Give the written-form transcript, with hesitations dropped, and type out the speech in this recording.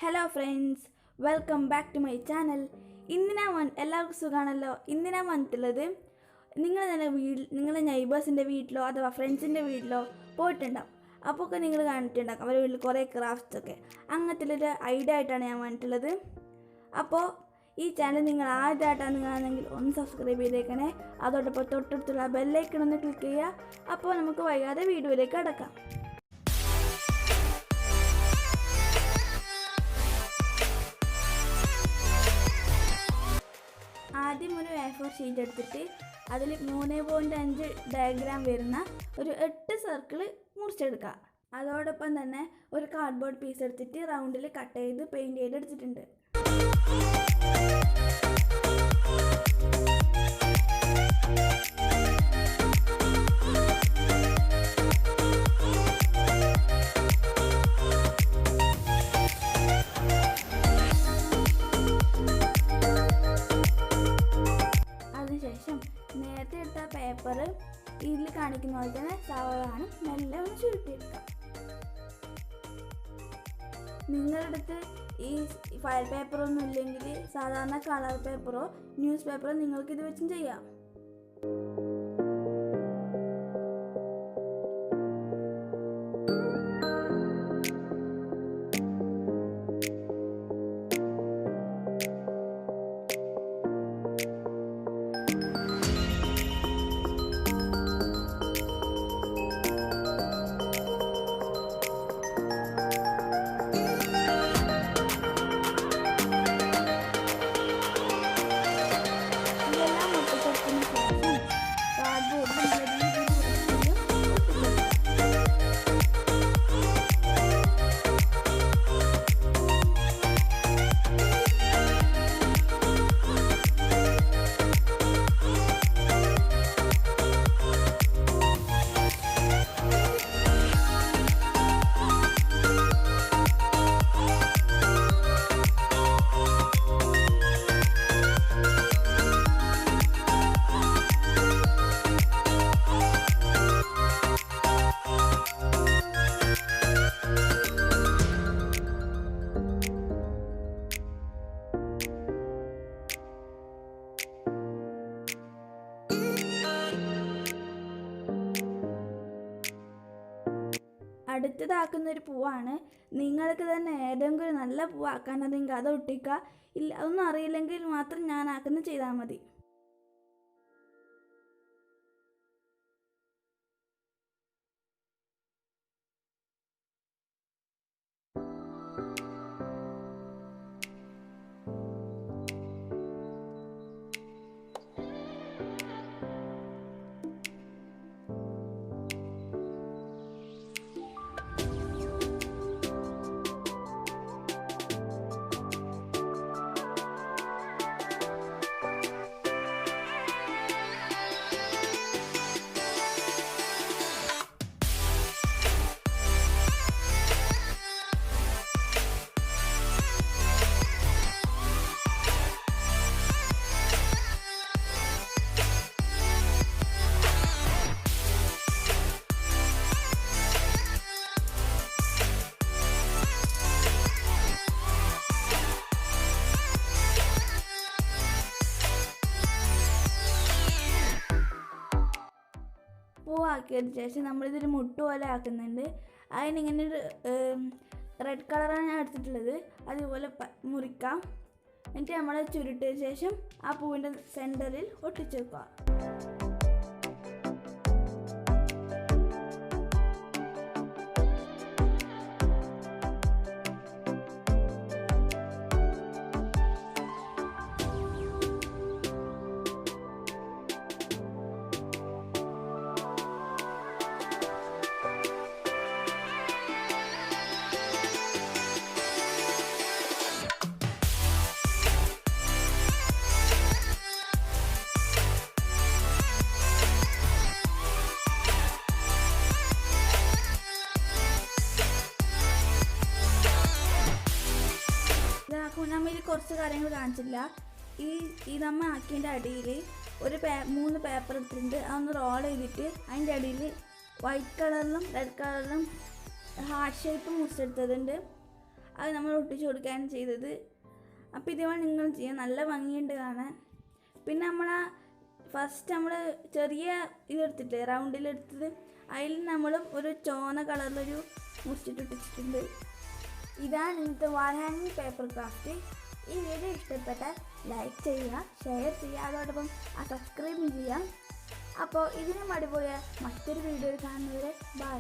Hello friends, welcome back to my channel. എല്ലാവർക്കും സുഖമാണല്ലോ. ഇന്ന് ഞാൻ വന്നിട്ടുള്ളത് നിങ്ങളുടെ നെയ്ബേഴ്സിൻ്റെ വീട്ടിലോ അഥവാ ഫ്രണ്ട്സിൻ്റെ വീട്ടിലോ പോയിട്ടുണ്ടാവും. അപ്പോൾ ഒക്കെ നിങ്ങൾ കണ്ടിട്ടുണ്ടാകും അവരുടെ വീട്ടിൽ കുറേ ക്രാഫ്റ്റ്സ് ഒക്കെ. അങ്ങനത്തെ ഐഡിയ ആയിട്ടാണ് ഞാൻ വന്നിട്ടുള്ളത്. അപ്പോൾ ഈ ചാനൽ നിങ്ങൾ ആദ്യമായിട്ടാണ് നിങ്ങളാണെങ്കിൽ ഒന്ന് സബ്സ്ക്രൈബ് ചെയ്തേക്കണേ. അതോടൊപ്പം തൊട്ടടുത്തുള്ള ബെല്ലൈക്കൺ ഒന്ന് ക്ലിക്ക് ചെയ്യുക. അപ്പോൾ നമുക്ക് വൈകാതെ വീഡിയോയിലേക്ക് കടക്കാം. ആദ്യം ഒരു A4 ഷീറ്റ് എടുത്തിട്ട് അതിൽ 3.5 ഡയഗ്രാം വരുന്ന ഒരു 8 സർക്കിൾ മുറിച്ചെടുക്കുക. അതോടൊപ്പം തന്നെ ഒരു കാർഡ്ബോർഡ് പീസ് എടുത്തിട്ട് റൗണ്ടിൽ കട്ട് ചെയ്ത് പെയിൻറ് ചെയ്ത് എടുത്തിട്ടുണ്ട്. അതിനുശേഷം നേരത്തെ എടുത്ത പേപ്പർ ഇതിൽ കാണിക്കുന്ന പോലെ തന്നെ സാവധാനം മെല്ലെ ഒന്ന് ചുരുട്ടിയെടുക്കാം. നിങ്ങളുടെ അടുത്ത് ഈ ഫയൽ പേപ്പറൊന്നും ഇല്ലെങ്കിൽ സാധാരണ കളർ പേപ്പറോ ന്യൂസ് പേപ്പറോ നിങ്ങൾക്കിത് വെച്ചും ചെയ്യാം. അടുത്തതാക്കുന്നൊരു പൂവാണ്. നിങ്ങൾക്ക് തന്നെ ഏതെങ്കിലും നല്ല പൂവാക്കാനതെങ്കിൽ അത് ഒട്ടിക്കുക. ഇല്ല, അതൊന്നും അറിയില്ലെങ്കിൽ മാത്രം ഞാൻ ആക്കുന്നത് ചെയ്താൽ മതി. പൂവാക്കിയതിന് ശേഷം നമ്മളിതൊരു മുട്ട് പോലെ ആക്കുന്നുണ്ട്. അതിനിങ്ങനെ ഒരു റെഡ് കളറാണ് ഞാൻ എടുത്തിട്ടുള്ളത്. അതുപോലെ മുറിക്കാം. എന്നിട്ട് നമ്മൾ ചുരുട്ടിയതിന് ശേഷം ആ പൂവിൻ്റെ സെൻറ്ററിൽ ഒട്ടിച്ചു വെക്കുക. നമ്മൾ ഇതിൽ കുറച്ച് കാര്യങ്ങൾ കാണിച്ചില്ല. ഈ നമ്മൾ ആക്കിയതിൻ്റെ അടിയിൽ ഒരു 3 പേപ്പർ എടുത്തിട്ടുണ്ട്. അതൊന്ന് റോൾ ചെയ്തിട്ട് അതിൻ്റെ അടിയിൽ വൈറ്റ് കളറിലും റെഡ് കളറിലും ഹാർട്ട് ഷേപ്പ് മുറിച്ചെടുത്തതുണ്ട്. അത് നമ്മൾ ഒട്ടിച്ചു കൊടുക്കുകയാണ് ചെയ്തത്. അപ്പോൾ ഇതുപോലെ നിങ്ങൾ ചെയ്യാം, നല്ല ഭംഗിയുണ്ട് കാണാൻ. പിന്നെ ഫസ്റ്റ് നമ്മൾ ചെറിയ ഇതെടുത്തിട്ട് റൗണ്ടിലെടുത്തത് അതിൽ നമ്മളും ഒരു ചുവന്ന കളറിലൊരു മുറിച്ചിട്ടിട്ടുണ്ട്. ഇതാണ് ഇന്നത്തെ വാൾ ഹാങ്ങിങ് പേപ്പർ ക്രാഫ്റ്റ്. ഈ വീഡിയോ ഇഷ്ടപ്പെട്ടാൽ ലൈക്ക് ചെയ്യുക, ഷെയർ ചെയ്യുക, അതോടൊപ്പം സബ്സ്ക്രൈബും ചെയ്യാം. അപ്പോൾ ഇതിനും അടിപൊളിയ മറ്റൊരു വീഡിയോയിൽ കാണുന്നവരെ ബൈ.